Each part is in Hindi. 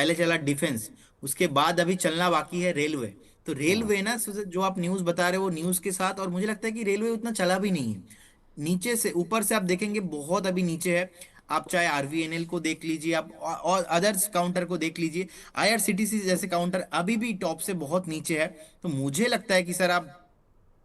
पहले चला डिफेंस, उसके बाद अभी चलना बाकी है रेलवे। तो हाँ। रेलवे ना जो आप न्यूज़ बता रहे हो वो न्यूज़ के साथ, और मुझे लगता है कि रेलवे उतना चला भी नहीं है। नीचे से ऊपर से आप देखेंगे बहुत अभी नीचे है। आप चाहे आरवीएनएल को देख लीजिए, आप और अदर्स काउंटर को देख लीजिए, आईआरसीटीसी जैसे काउंटर अभी भी टॉप से बहुत नीचे है। तो मुझे लगता है कि सर आप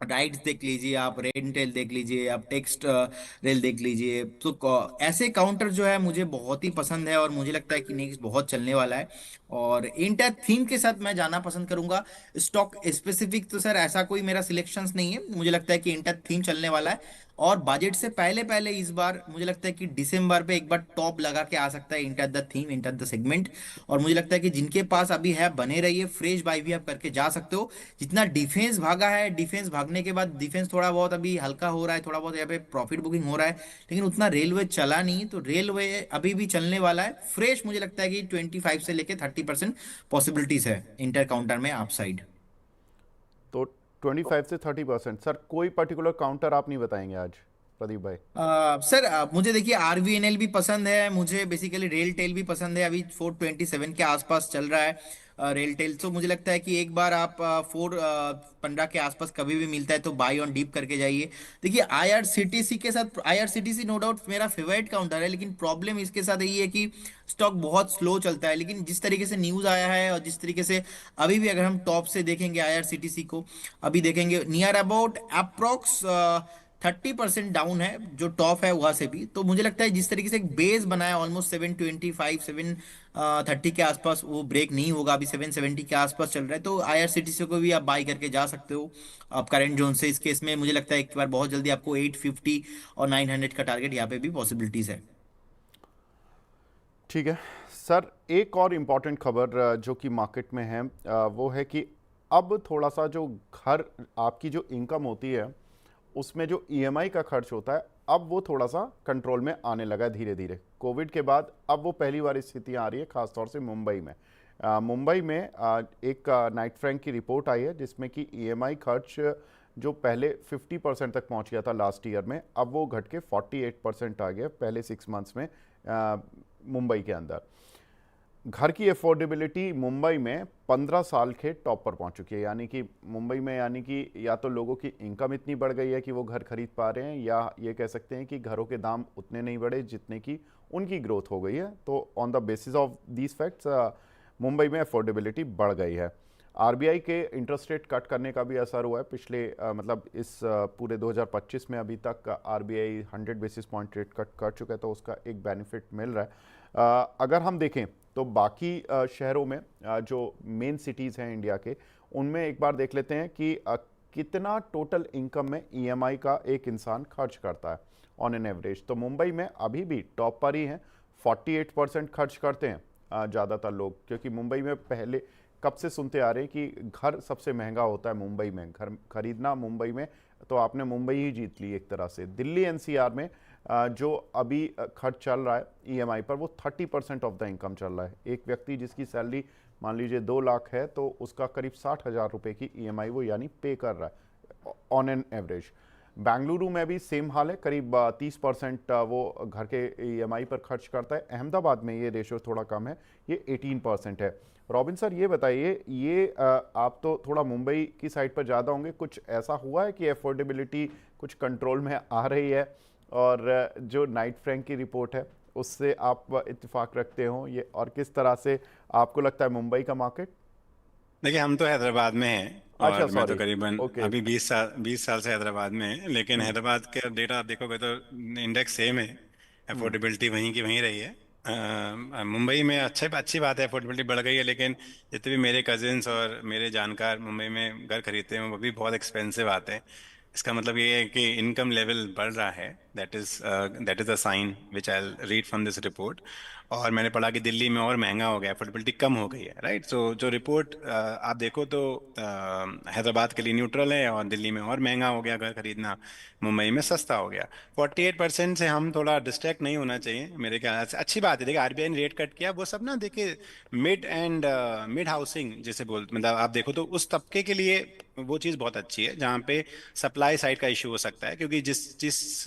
राइड्स देख लीजिए, आप रेंटेल देख लीजिए, आप टेक्स्ट रेल देख लीजिए, तो ऐसे काउंटर जो है मुझे बहुत ही पसंद है, और मुझे लगता है कि नेक्स्ट बहुत चलने वाला है। और इंटर थीम के साथ मैं जाना पसंद करूंगा। स्टॉक स्पेसिफिक तो सर ऐसा कोई मेरा सिलेक्शंस नहीं है, मुझे लगता है कि इंटर थीम चलने वाला है। और बजट से पहले पहले इस बार मुझे लगता है कि दिसंबर पे एक बार टॉप लगा के आ सकता है enter the theme, enter the segment. और मुझे लगता है कि जिनके पास अभी है बने रहिए, फ्रेश बाय भी आप करके जा सकते हो। जितना डिफेंस भागा है, डिफेंस भागने के बाद डिफेंस थोड़ा बहुत अभी हल्का हो रहा है, थोड़ा बहुत यहाँ पे प्रॉफिट बुकिंग हो रहा है, लेकिन उतना रेलवे चला नहीं। तो रेलवे अभी भी चलने वाला है फ्रेश, मुझे लगता है कि 25 से लेके 30% पॉसिबिलिटीज है इंटर काउंटर में आप साइड। तो 25 से 30%। सर कोई पर्टिकुलर काउंटर आप नहीं बताएंगे आज, प्रदीप भाई? सर मुझे देखिए आरवीएनएल भी पसंद है, मुझे बेसिकली रेल टेल भी पसंद है, अभी 427 के आसपास चल रहा है रेल टेल। तो मुझे लगता है कि एक बार आप 415 के आसपास कभी भी मिलता है तो बाई ऑन डीप करके जाइए। देखिए आईआरसीटीसी के साथ, आईआरसीटीसी नो डाउट मेरा फेवरेट काउंटर है, लेकिन प्रॉब्लम इसके साथ यही है कि स्टॉक बहुत स्लो चलता है। लेकिन जिस तरीके से न्यूज़ आया है और जिस तरीके से अभी भी अगर हम टॉप से देखेंगे आईआरसीटीसी को, अभी देखेंगे नियर अबाउट अप्रोक्स 30% डाउन है जो टॉप है वहां से भी। तो मुझे लगता है जिस तरीके से एक बेस बनाया ऑलमोस्ट 725 730 के आसपास, वो ब्रेक नहीं होगा। अभी 770 के आसपास चल रहा है, तो आईआरसीटीसी को भी आप बाई करके जा सकते हो आप करंट जोन से। इस केस में मुझे लगता है एक बार बहुत जल्दी आपको 850 और 900 का टारगेट यहाँ पे भी पॉसिबिलिटीज है। ठीक है सर, एक और इम्पॉर्टेंट खबर जो कि मार्केट में है, वो है कि अब थोड़ा सा जो घर, आपकी जो इनकम होती है उसमें जो ईएमआई का खर्च होता है, अब वो थोड़ा सा कंट्रोल में आने लगा है धीरे धीरे कोविड के बाद। अब वो पहली बार स्थितियाँ आ रही है खासतौर से मुंबई में। मुंबई में एक नाइट फ्रैंक की रिपोर्ट आई है जिसमें कि ईएमआई खर्च जो पहले 50% तक पहुंच गया था लास्ट ईयर में, अब वो घट के 48% आ गया पहले 6 मंथ्स में। मुंबई के अंदर घर की अफोर्डेबिलिटी मुंबई में 15 साल के टॉप पर पहुंच चुकी है। यानी कि मुंबई में, यानी कि या तो लोगों की इनकम इतनी बढ़ गई है कि वो घर खरीद पा रहे हैं, या ये कह सकते हैं कि घरों के दाम उतने नहीं बढ़े जितने की उनकी ग्रोथ हो गई है। तो on the basis of these facts Mumbai में अफोर्डेबिलिटी बढ़ गई है। आरबीआई के इंटरेस्ट रेट कट करने का भी असर हुआ है पिछले मतलब इस पूरे 2025 में। अभी तक RBI 100 basis point rate cut कर चुका है, तो उसका एक बेनिफिट मिल रहा है। अगर हम देखें तो बाकी शहरों में जो मेन सिटीज़ हैं इंडिया के, उनमें एक बार देख लेते हैं कि कितना टोटल इनकम में ईएमआई का एक इंसान खर्च करता है ऑन एन एवरेज। तो मुंबई में अभी भी टॉप पर ही हैं, 48% खर्च करते हैं ज़्यादातर लोग। क्योंकि मुंबई में पहले कब से सुनते आ रहे हैं कि घर सबसे महंगा होता है मुंबई में, घर खरीदना मुंबई में, तो आपने मुंबई ही जीत ली एक तरह से। दिल्ली एनसीआर में जो अभी खर्च चल रहा है ईएमआई पर, वो 30% ऑफ द इनकम चल रहा है। एक व्यक्ति जिसकी सैलरी मान लीजिए 2 लाख है, तो उसका करीब 60,000 रुपये की ईएमआई वो यानी पे कर रहा है ऑन एन एवरेज। बेंगलुरु में भी सेम हाल है, करीब 30% वो घर के ईएमआई पर खर्च करता है। अहमदाबाद में ये रेशो थोड़ा कम है, ये 18% है। रॉबिन सर ये बताइए, ये आप तो थोड़ा मुंबई की साइड पर ज़्यादा होंगे, कुछ ऐसा हुआ है कि अफोर्डेबिलिटी कुछ कंट्रोल में आ रही है, और जो नाइट फ्रैंक की रिपोर्ट है उससे आप इत्तेफाक रखते हो ये, और किस तरह से आपको लगता है मुंबई का मार्केट? देखिए हम तो हैदराबाद में हैं, अच्छा, और मैं तो सॉरी। करीबन ओके। अभी 20 साल से हैदराबाद में है। लेकिन हैदराबाद के डेटा आप देखोगे तो इंडेक्स सेम है, हम्म। अफोर्डेबिलिटी वहीं की वहीं रही है। मुंबई में अच्छी बात है, अफोर्डेबिलिटी बढ़ गई है, लेकिन जितने भी मेरे कजिन्स और मेरे जानकार मुंबई में घर खरीदते हैं वो भी बहुत एक्सपेंसिव आते हैं। इसका मतलब ये है कि इनकम लेवल बढ़ रहा है। That is a sign which I read from this report. और मैंने पढ़ा कि दिल्ली में और महंगा हो गया, अफोर्डेबिलिटी कम हो गई है, राइट। सो जो रिपोर्ट आप देखो तो हैदराबाद के लिए न्यूट्रल है, और दिल्ली में और महंगा हो गया घर खरीदना, मुंबई में सस्ता हो गया। 48% से हम थोड़ा डिस्ट्रैक्ट नहीं होना चाहिए मेरे ख्याल से। अच्छी बात है, देखिए आरबीआई ने रेट कट किया, वो सब ना देखिए मिड हाउसिंग जैसे बोलते, मतलब आप देखो तो उस तबके के लिए वो चीज़ बहुत अच्छी है जहाँ पे सप्लाई साइड का इशू हो सकता है। क्योंकि जिस जिस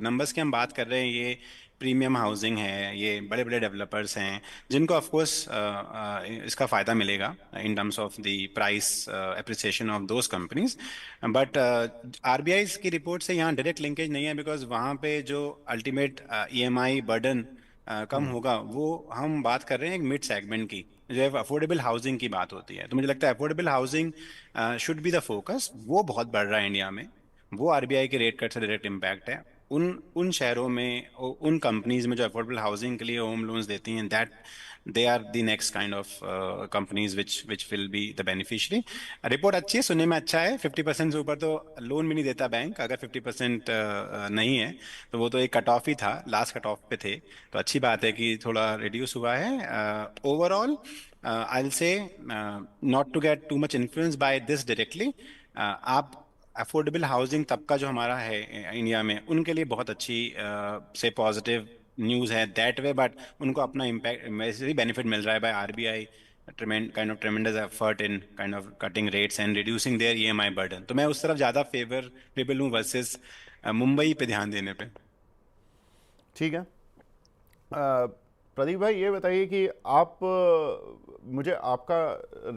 नंबर्स की हम बात कर रहे हैं, ये प्रीमियम हाउसिंग है, ये बड़े बड़े डेवलपर्स हैं जिनको ऑफ कोर्स इसका फ़ायदा मिलेगा in terms of the price appreciation of those companies. But RBI की रिपोर्ट से यहाँ डायरेक्ट लिंकेज नहीं है, बिकॉज वहाँ पे जो अल्टीमेट ईएमआई बर्डन कम हम्म। होगा, वो हम बात कर रहे हैं एक मिड सेगमेंट की, जो है अफोर्डेबल हाउसिंग की बात होती है। तो मुझे लगता है affordable housing should be the focus. वो बहुत बढ़ रहा है इंडिया में, वो आरबीआई के रेट कट से डायरेक्ट इम्पैक्ट है। उन उन शहरों में उन कंपनीज में जो अफोर्डेबल हाउसिंग के लिए होम लोन्स देती हैं, that they are the next kind of companies which will be the beneficiary. Report अच्छी है, सुनने में अच्छा है। 50% से ऊपर तो लोन भी नहीं देता बैंक, अगर 50% नहीं है तो। वो तो एक कट ऑफ ही था, लास्ट कट ऑफ पे थे। तो अच्छी बात है कि थोड़ा रिड्यूस हुआ है। Overall I will say, not to get too much influence by this directly, आप अफोर्डेबल हाउसिंग तबका जो हमारा है इंडिया में, उनके लिए बहुत अच्छी से पॉजिटिव न्यूज़ है दैट वे। बट उनको अपना इम्पैक्ट वैसे ही बेनिफिट मिल रहा है by RBI kind of tremendous effort in kind of cutting rates and reducing their EMI burden। तो मैं उस तरफ ज़्यादा फेवरेबल हूँ वर्सेस मुंबई पे ध्यान देने पे। ठीक है। प्रदीप भाई ये बताइए कि आप, मुझे आपका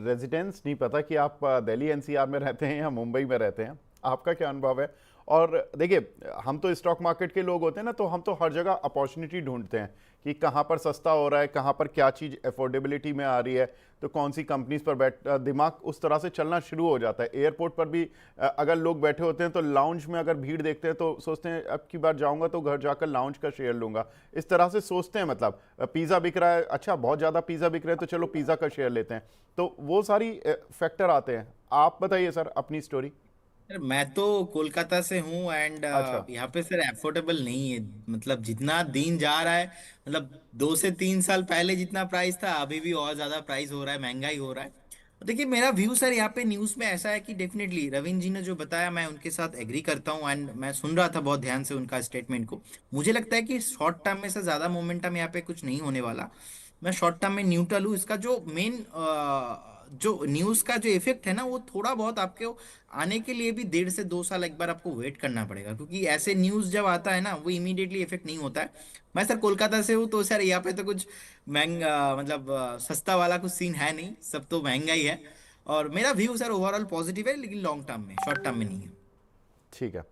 रेजिडेंस नहीं पता कि आप दिल्ली एनसीआर में रहते हैं या मुंबई में रहते हैं, आपका क्या अनुभव है? और देखिए, हम तो स्टॉक मार्केट के लोग होते हैं ना, तो हम तो हर जगह अपॉर्चुनिटी ढूंढते हैं कि कहाँ पर सस्ता हो रहा है, कहाँ पर क्या चीज़ अफोर्डेबिलिटी में आ रही है, तो कौन सी कंपनीज पर दिमाग उस तरह से चलना शुरू हो जाता है। एयरपोर्ट पर भी अगर लोग बैठे होते हैं तो लाउंज में अगर भीड़ देखते हैं तो सोचते हैं अब की बार जाऊंगा तो घर जाकर लाउंज का शेयर लूंगा, इस तरह से सोचते हैं। मतलब पिज़्ज़ा बिक रहा है, अच्छा बहुत ज़्यादा पिज़्ज़ा बिक रहा है तो चलो पिज़्ज़ा का शेयर लेते हैं। तो वो सारी फैक्टर आते हैं। आप बताइए सर अपनी स्टोरी। सर मैं तो कोलकाता से हूँ एंड अच्छा। यहाँ पे सर अफोर्डेबल नहीं है। मतलब जितना दिन जा रहा है, मतलब 2 से 3 साल पहले जितना प्राइस था अभी भी और ज्यादा प्राइस हो रहा है, महंगाई हो रहा है। तो देखिए मेरा व्यू सर यहाँ पे न्यूज़ में ऐसा है कि डेफिनेटली रविंद्र जी ने जो बताया मैं उनके साथ एग्री करता हूँ एंड मैं सुन रहा था बहुत ध्यान से उनका स्टेटमेंट को। मुझे लगता है कि शॉर्ट टर्म में से ज्यादा मोमेंटम यहाँ पे कुछ नहीं होने वाला। मैं शॉर्ट टर्म में न्यूट्रल हूँ। इसका जो मेन जो न्यूज़ का जो इफेक्ट है ना, वो थोड़ा बहुत आपके आने के लिए भी 1.5 से 2 साल एक बार आपको वेट करना पड़ेगा, क्योंकि ऐसे न्यूज़ जब आता है ना वो इमीडिएटली इफेक्ट नहीं होता है। मैं सर कोलकाता से हूँ तो सर यहाँ पे तो कुछ महंगा मतलब सस्ता वाला कुछ सीन है नहीं, सब तो महंगा ही है। और मेरा व्यू सर ओवरऑल पॉजिटिव है, लेकिन लॉन्ग टर्म में, शॉर्ट टर्म में नहीं है। ठीक है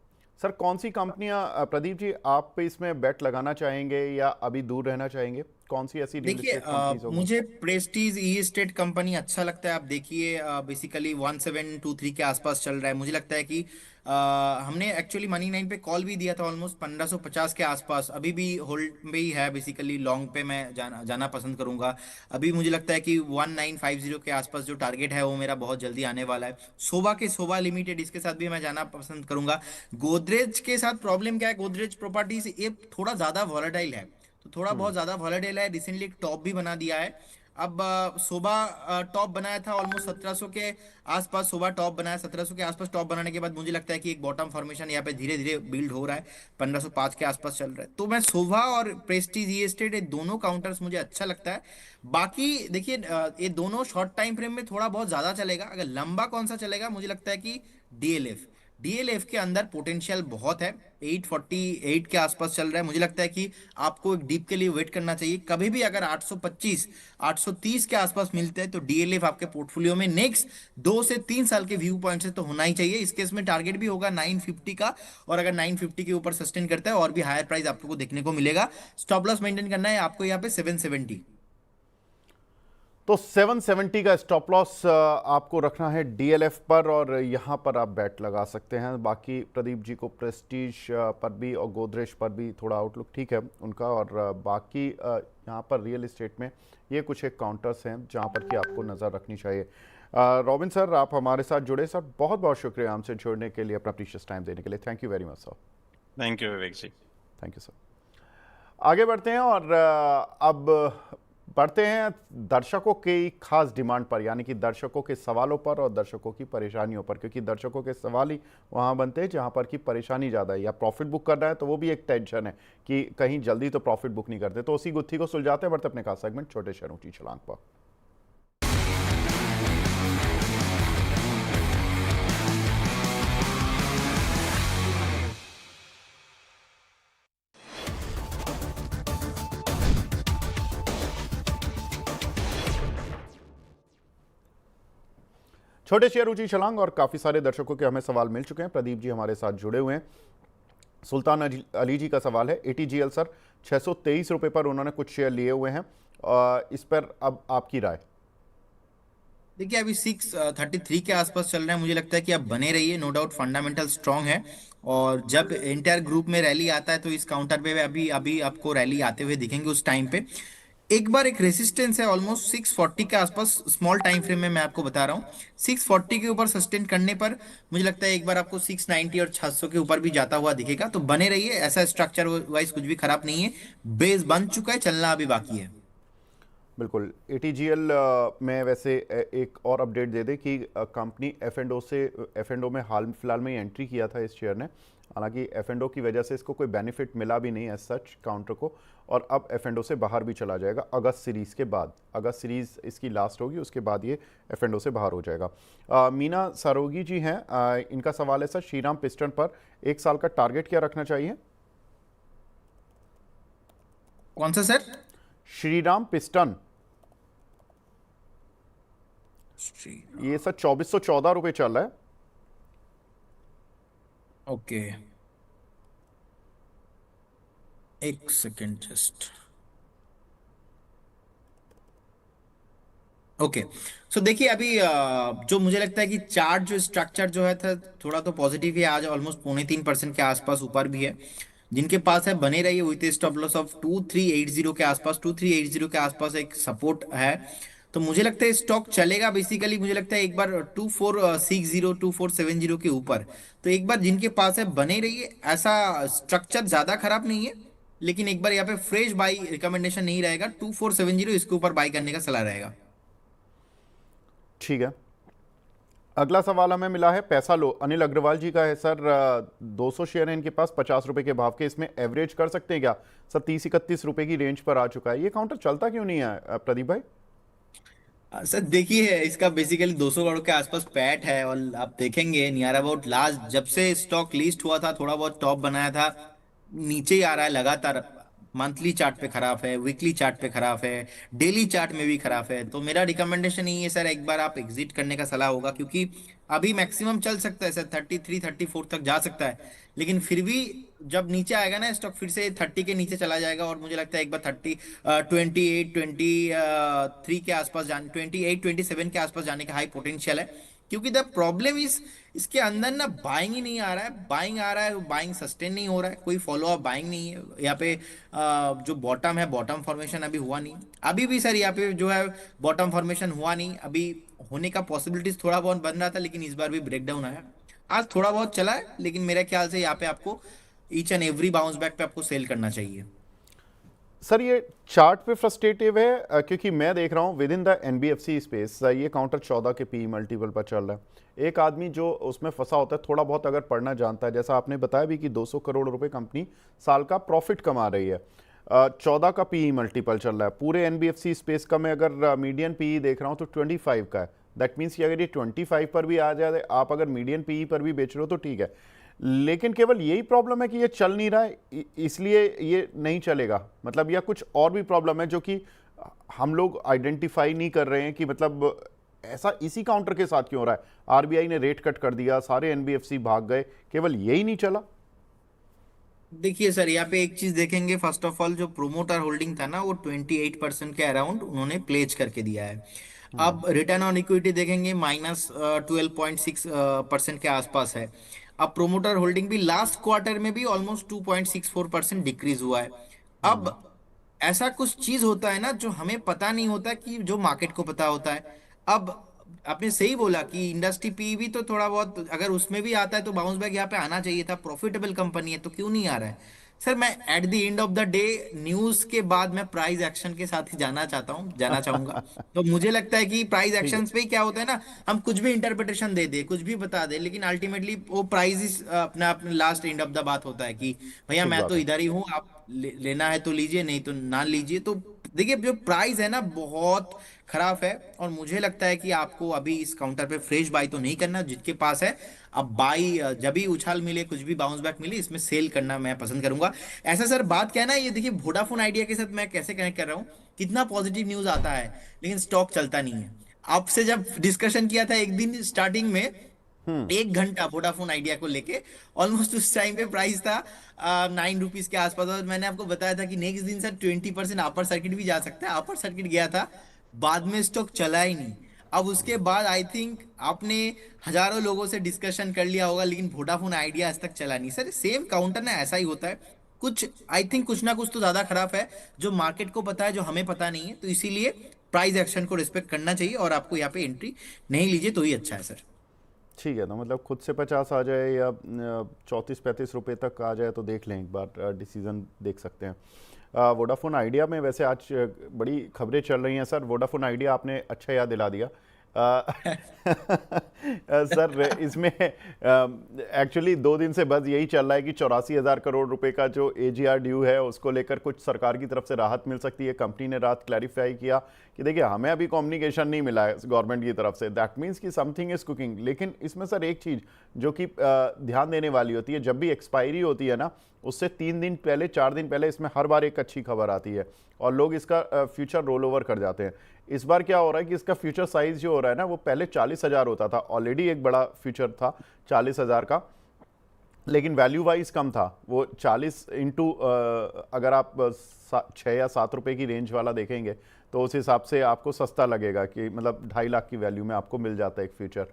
सर, कौन सी कंपनियां, प्रदीप जी, आप इसमें बेट लगाना चाहेंगे या अभी दूर रहना चाहेंगे? कौन सी ऐसी रियल देखिए एस्टेट कंपनीज होगी? मुझे प्रेस्टीज ई एस्टेट कंपनी अच्छा लगता है। आप देखिए बेसिकली 1723 के आसपास चल रहा है। मुझे लगता है कि हमने एक्चुअली मनी नाइन पे कॉल भी दिया था ऑलमोस्ट 1550 के आसपास, अभी भी होल्ड में ही है। बेसिकली लॉन्ग पे मैं जाना जाना पसंद करूंगा। अभी मुझे लगता है कि 1950 के आसपास जो टारगेट है वो मेरा बहुत जल्दी आने वाला है। सोबा के सोबा लिमिटेड, इसके साथ भी मैं जाना पसंद करूंगा। गोदरेज के साथ प्रॉब्लम क्या है, गोदरेज प्रॉपर्टीज ये थोड़ा ज्यादा वॉलेटाइल है, तो थोड़ा बहुत ज्यादा वॉलेटाइल है। रिसेंटली एक टॉप भी बना दिया है। अब सोबा टॉप बनाया था ऑलमोस्ट 1700 के आसपास। सोबा टॉप बनाया 1700 के आसपास। टॉप बनाने के बाद मुझे लगता है कि एक बॉटम फॉर्मेशन यहाँ पे धीरे धीरे बिल्ड हो रहा है। 1505 के आसपास चल रहा है। तो मैं सोभा और प्रेस्टीज ई एस्टेट, ये दोनों काउंटर्स मुझे अच्छा लगता है। बाकी देखिए ये दोनों शॉर्ट टाइम फ्रेम में थोड़ा बहुत ज्यादा चलेगा। अगर लंबा कौन सा चलेगा, मुझे लगता है कि डीएलएफ। डीएलएफ के अंदर पोटेंशियल बहुत है। 848 के आसपास चल रहा है। मुझे लगता है कि आपको एक डीप के लिए वेट करना चाहिए। कभी भी अगर 825 830 के आसपास मिलते हैं तो डीएलएफ आपके पोर्टफोलियो में नेक्स्ट 2 से 3 साल के व्यू पॉइंट से तो होना ही चाहिए। इस केस में टारगेट भी होगा 950 का, और अगर 950 के ऊपर सस्टेन करता है और भी हायर प्राइस आपको देखने को मिलेगा। स्टॉप लॉस मेंटेन करना है आपको यहाँ पे 770। तो 770 का स्टॉप लॉस आपको रखना है डीएलएफ पर, और यहाँ पर आप बैट लगा सकते हैं। बाकी प्रदीप जी को प्रेस्टीज पर भी और गोदरेज पर भी थोड़ा आउटलुक ठीक है उनका। और बाकी यहाँ पर रियल एस्टेट में ये कुछ एक काउंटर्स हैं जहाँ पर कि आपको नज़र रखनी चाहिए। रॉबिन सर, आप हमारे साथ जुड़े सर, बहुत बहुत शुक्रिया हमसे जुड़ने के लिए, अपना प्रीशियस टाइम देने के लिए। Thank you very much sir. Thank you Vivek ji. Thank you sir. आगे बढ़ते हैं और अब बढ़ते हैं दर्शकों की खास डिमांड पर, यानी कि दर्शकों के सवालों पर और दर्शकों की परेशानियों पर। क्योंकि दर्शकों के सवाल ही वहाँ बनते हैं जहाँ पर कि परेशानी ज़्यादा है, या प्रॉफिट बुक करना है तो वो भी एक टेंशन है कि कहीं जल्दी तो प्रॉफिट बुक नहीं करते। तो उसी गुत्थी को सुलझाते हैं, बढ़ते अपने खास सेगमेंट छोटे शहरों की छलांग पर। छोटे शेयर ऊंची छलांग, और काफ़ी सारे दर्शकों के हमें सवाल मिल चुके हैं। प्रदीप जी हमारे साथ जुड़े हुए हैं। सुल्तान अली जी का सवाल है, एटीजीएल सर 623 रुपये पर उन्होंने कुछ शेयर लिए हुए हैं, इस पर अब आपकी राय। देखिए अभी 633 के आसपास चल रहा है, मुझे लगता है कि आप बने रहिए, नो डाउट फंडामेंटल स्ट्रांग है। और जब इंटायर ग्रुप में रैली आता है तो इस काउंटर पे अभी अभी आपको रैली आते हुए दिखेंगे उस टाइम पे। एक बार एक रेसिस्टेंस है ऑलमोस्ट 640 के आसपास, स्मॉल टाइम फ्रेम में मैं आपको बता रहा हूँ। 640 के ऊपर सस्टेन करने पर मुझे लगता है एक बार आपको 690 और 600 के ऊपर भी जाता हुआ दिखेगा, तो बने रहिए। ऐसा स्ट्रक्चर वाइज कुछ भी खराब नहीं है, बेस बन चुका है, चलना अभी बाकी है। बिल्कुल। एटीजीएल में वैसे एक और अपडेट दे दे कि कंपनी एफ एंड ओ में हाल फिलहाल में ही एंट्री किया था इस शेयर ने। हालांकि एफ एंड ओ की वजह से इसको कोई बेनिफिट मिला भी नहीं एज सच काउंटर को, और अब एफ एंड ओ से बाहर भी चला जाएगा अगस्त सीरीज़ के बाद। अगस्त सीरीज़ इसकी लास्ट होगी, उसके बाद ये एफ एंड ओ से बाहर हो जाएगा। मीना सारोगी जी हैं, इनका सवाल है सर, श्रीराम पिस्टन पर 1 साल का टारगेट क्या रखना चाहिए? कौन सा सर? श्रीराम पिस्टन, श्री ये सर 2414 रुपये चल रहा है। ओके, एक सेकेंड जस्ट। ओके, सो देखिए अभी जो मुझे लगता है कि चार्ट जो स्ट्रक्चर जो है था थोड़ा तो पॉजिटिव ही, आज ऑलमोस्ट 0.3% के आसपास ऊपर भी है। जिनके पास है बने रहिए विथ स्टॉप लॉस ऑफ 2380 के आसपास, 2380 के आसपास एक सपोर्ट है। तो मुझे लगता है स्टॉक चलेगा बेसिकली, मुझे लगता है एक बार 2460 2470 के ऊपर। तो एक बार जिनके पास है बने रहिए, ऐसा स्ट्रक्चर ज्यादा खराब नहीं है, लेकिन एक बार यहाँ पे फ्रेश बाई रिकमेंडेशन नहीं रहेगा। 2470 इसके ऊपर बाई करने का सलाह रहेगा। ठीक है। अगला सवाल हमें मिला है, पैसा लो, अनिल अग्रवाल जी का है सर। 200 शेयर हैं इनके पास 50 रुपए के भाव के, इसमें एवरेज कर सकते हैं क्या सर? 30-31 रुपए की रेंज पर आ चुका है, ये काउंटर चलता क्यों नहीं है प्रदीप भाई? सर देखिए इसका बेसिकली 200 करोड़ के आसपास पैट है, और आप देखेंगे नियर अबाउट लास्ट जब से स्टॉक लिस्ट हुआ था थोड़ा बहुत टॉप बनाया था, नीचे ही आ रहा है लगातार। मंथली चार्ट पे खराब है, वीकली चार्ट पे खराब है, डेली चार्ट में भी खराब है। तो मेरा रिकमेंडेशन यही है सर, एक बार आप एग्जिट करने का सलाह होगा, क्योंकि अभी मैक्सिमम चल सकता है सर 33-34 तक जा सकता है, लेकिन फिर भी जब नीचे आएगा ना स्टॉक फिर से 30 के नीचे चला जाएगा। और मुझे लगता है एक बार 28-23 के आसपास जाने, 28-27 के आसपास जाने का हाई पोटेंशियल है। क्योंकि द प्रॉब्लम इज इसके अंदर ना बाइंग ही नहीं आ रहा है, बाइंग आ रहा है, बाइंग सस्टेन नहीं हो रहा है, कोई फॉलो अप बाइंग नहीं है यहाँ पे। जो बॉटम है, बॉटम फॉर्मेशन अभी हुआ नहीं अभी भी सर, यहाँ पे जो है बॉटम फॉर्मेशन हुआ नहीं अभी। होने का पॉसिबिलिटीज थोड़ा बहुत बन रहा था, लेकिन इस बार भी ब्रेकडाउन आया। आज थोड़ा बहुत चला है, लेकिन मेरे ख्याल से यहाँ पे आपको each and every bounce back पे आपको सेल करना चाहिए। सर ये चार्ट पे फ्रस्ट्रेटिव है, क्योंकि मैं देख रहा हूँ with in the NBFC space ये काउंटर 14 के पी मल्टीपल पर चल रहा है। एक आदमी जो उसमें फंसा होता है, थोड़ा बहुत अगर पढ़ना जानता है, जैसा आपने बताया भी कि 200 करोड़ रुपए कंपनी साल का प्रॉफिट कमा रही है, 14 का पी मल्टीपल चल रहा है। पूरे एनबीएफसी स्पेस का मैं अगर मीडियन पी देख रहा हूँ तो 25 का है। दैट मीन्स कि अगर ये 25 पर भी आ जाए, आप अगर मीडियन पी पर भी बेच रहे हो तो ठीक है, लेकिन केवल यही प्रॉब्लम है कि ये चल नहीं रहा है इसलिए ये नहीं चलेगा, मतलब या कुछ और भी प्रॉब्लम है जो कि हम लोग आइडेंटिफाई नहीं कर रहे हैं कि मतलब ऐसा इसी काउंटर के साथ क्यों हो रहा है? आरबीआई ने रेट कट कर दिया, सारे एनबीएफसी भाग गए, केवल यही नहीं चला। देखिए सर यहाँ पे एक चीज देखेंगे, फर्स्ट ऑफ ऑल जो प्रोमोटर होल्डिंग था ना वो 28% के अराउंड उन्होंने प्लेज करके दिया है। अब रिटर्न ऑन इक्विटी देखेंगे -12.6% के आसपास है। अब प्रोमोटर होल्डिंग भी लास्ट क्वार्टर में भी ऑलमोस्ट 2.64% डिक्रीज हुआ है। अब ऐसा कुछ चीज होता है ना जो हमें पता नहीं होता, कि जो मार्केट को पता होता है। अब आपने सही बोला कि इंडस्ट्री पी भी तो थोड़ा बहुत अगर उसमें भी आता है तो बाउंस बैक यहाँ पे आना चाहिए था, प्रॉफिटेबल कंपनी है तो क्यों नहीं आ रहा है? सर मैं at the end of the day news के बाद मैं प्राइस एक्शन के साथ ही जाना चाहूंगा। तो मुझे लगता है कि प्राइस ठीक है। एक्शंस पे ही क्या होता है ना, हम कुछ भी इंटरप्रिटेशन दे दे, कुछ भी बता दे, लेकिन अल्टीमेटली वो प्राइस अपना अपने लास्ट एंड ऑफ द बात होता है कि भैया ठीक मैं बात तो है। इधर ही हूँ, आप लेना है तो लीजिए, नहीं तो ना लीजिए। तो देखिए जो प्राइस है ना बहुत खराब है, और मुझे लगता है कि आपको अभी इस काउंटर पे फ्रेश बाई तो नहीं करना, जिसके पास है अब बाई जब भी उछाल मिले, कुछ भी बाउंस बैक मिले, इसमें सेल करना मैं पसंद करूंगा। ऐसा सर बात क्या है ना, ये देखिए वोडाफोन आइडिया के साथ मैं कैसे कनेक्ट कर रहा हूँ, कितना पॉजिटिव न्यूज आता है लेकिन स्टॉक चलता नहीं है। आपसे जब डिस्कशन किया था एक दिन स्टार्टिंग में, 1 घंटा वोडाफोन आइडिया को लेके, ऑलमोस्ट उस टाइम पे प्राइस था 9 रुपीज के आसपास, और मैंने आपको बताया था कि नेक्स्ट दिन सर 20% अपर सर्किट भी जा सकता है। अपर सर्किट गया था, बाद में स्टॉक चला ही नहीं। अब उसके बाद आई थिंक आपने हजारों लोगों से डिस्कशन कर लिया होगा, लेकिन वोडाफोन आइडिया आज तक चला नहीं। सर सेम काउंटर ना ऐसा ही होता है, कुछ आई थिंक कुछ ना कुछ तो ज्यादा खराब है, जो मार्केट को पता है, जो हमें पता नहीं है। तो इसीलिए प्राइस एक्शन को रिस्पेक्ट करना चाहिए, और आपको यहाँ पे एंट्री नहीं लीजिए तो ही अच्छा है सर। ठीक है, तो मतलब खुद से 50 आ जाए या 34-35 रुपए तक आ जाए तो देख लें एक बार, डिसीजन देख सकते हैं। वोडाफोन आइडिया में वैसे आज बड़ी खबरें चल रही हैं सर। वोडाफोन आइडिया आपने अच्छा याद दिला दिया। सर इसमें एक्चुअली 2 दिन से बस यही चल रहा है कि 84,000 करोड़ रुपए का जो एजीआर ड्यू है उसको लेकर कुछ सरकार की तरफ से राहत मिल सकती है। कंपनी ने रात क्लैरिफाई किया कि देखिए हमें अभी कम्युनिकेशन नहीं मिला है गवर्नमेंट की तरफ से, दैट मीन्स कि समथिंग इज कुकिंग। लेकिन इसमें सर एक चीज़ जो कि ध्यान देने वाली होती है, जब भी एक्सपायरी होती है ना, उससे 3 दिन पहले 4 दिन पहले इसमें हर बार एक अच्छी खबर आती है और लोग इसका फ्यूचर रोल ओवर कर जाते हैं। इस बार क्या हो रहा है कि इसका फ्यूचर साइज जो हो रहा है ना, वो पहले 40,000 होता था, ऑलरेडी एक बड़ा फ्यूचर था 40,000 का, लेकिन वैल्यू वाइज कम था वो 40 इंटू, अगर आप 6 या 7 रुपए की रेंज वाला देखेंगे तो उस हिसाब से आपको सस्ता लगेगा कि मतलब 2.5 लाख की वैल्यू में आपको मिल जाता है एक फ्यूचर।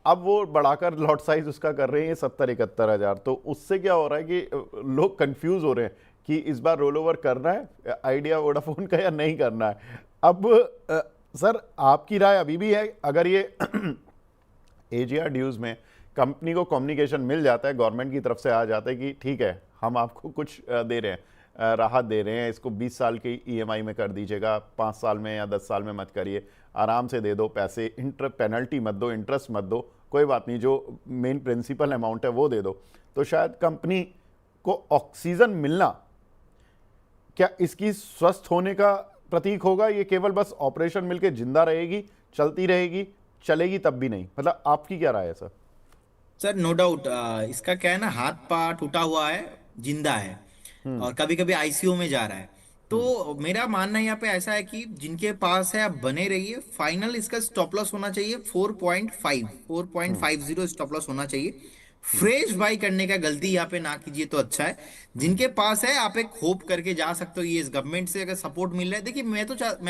अब वो बढ़ाकर लॉट साइज उसका कर रहे हैं 70-71 हज़ार। तो उससे क्या हो रहा है कि लोग कंफ्यूज हो रहे हैं कि इस बार रोल ओवर करना है आइडिया वोडाफोन का या नहीं करना है। अब सर आपकी राय अभी भी है, अगर ये एजीआर ड्यूज में कंपनी को कम्युनिकेशन मिल जाता है, गवर्नमेंट की तरफ से आ जाता है कि ठीक है हम आपको कुछ दे रहे हैं, राहत दे रहे हैं, इसको 20 साल की ईएमआई में कर दीजिएगा, 5 साल में या 10 साल में मत करिए, आराम से दे दो पैसे, पेनल्टी मत दो, इंटरेस्ट मत दो, कोई बात नहीं, जो मेन प्रिंसिपल अमाउंट है वो दे दो, तो शायद कंपनी को ऑक्सीजन मिलना क्या इसकी स्वस्थ होने का प्रतीक होगा? ये केवल बस ऑपरेशन मिलके जिंदा रहेगी, चलती रहेगी, चलेगी तब भी नहीं? मतलब आपकी क्या राय है सर? सर नो डाउट, इसका क्या है ना, हाथ पांव टूटा हुआ है, जिंदा है, और कभी कभी आईसीयू में जा रहा है। तो मेरा मानना यहाँ पे ऐसा है कि जिनके पास है आप बने रहिए। फाइनल इसका स्टॉप लॉस होना चाहिए 4.50 स्टॉप लॉस होना चाहिए। फ्रेश बाई करने का गलती यहाँ पे ना कीजिए तो अच्छा है। जिनके पास है आप एक होप करके जा सकते हो, ये इस गवर्नमेंट से अगर सपोर्ट मिल रहा है। देखिए मैं